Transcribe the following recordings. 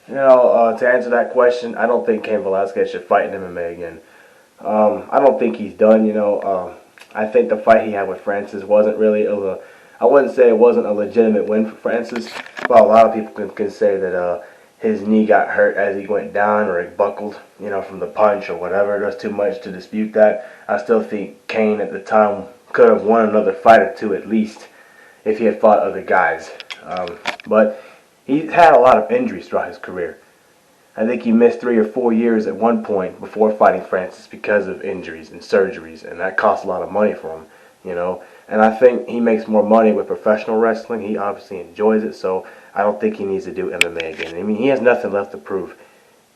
To answer that question, I don't think Cain Velasquez should fight in MMA again. I don't think he's done. I think the fight he had with Francis wasn't really I wouldn't say it wasn't a legitimate win for Francis, but a lot of people can say that his knee got hurt as he went down or it buckled, from the punch or whatever. There's too much to dispute that. I still think Cain at the time could have won another fight or two at least if he had fought other guys. But he's had a lot of injuries throughout his career. I think he missed 3 or 4 years at one point before fighting Francis because of injuries and surgeries, and that cost a lot of money for him. And I think he makes more money with professional wrestling. He obviously enjoys it, so I don't think he needs to do MMA again. I mean, he has nothing left to prove.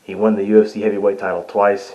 He won the UFC heavyweight title twice.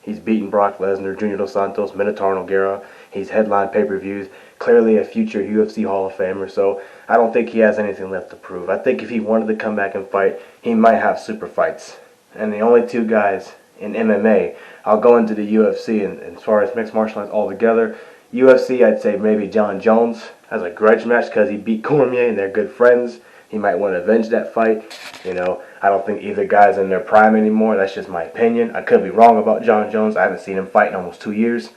He's beaten Brock Lesnar, Junior Dos Santos, Minotaur Nogueira. He's headlined pay-per-views. Clearly a future UFC Hall of Famer, so I don't think he has anything left to prove. I think if he wanted to come back and fight, he might have super fights. And the only two guys in MMA, I'll go into the UFC, and as far as mixed martial arts altogether, UFC, I'd say maybe Jon Jones has a grudge match because he beat Cormier and they're good friends. He might want to avenge that fight. I don't think either guy's in their prime anymore. That's just my opinion. I could be wrong about Jon Jones. I haven't seen him fight in almost 2 years.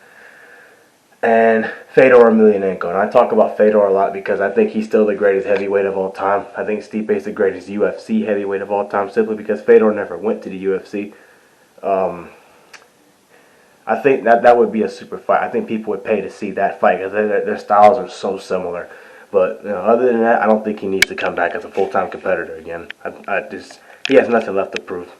And Fedor Emelianenko. And I talk about Fedor a lot because I think he's still the greatest heavyweight of all time. I think Stipe is the greatest UFC heavyweight of all time simply because Fedor never went to the UFC. I think that would be a super fight. I think people would pay to see that fight because their styles are so similar. But other than that, I don't think he needs to come back as a full-time competitor again. He has nothing left to prove.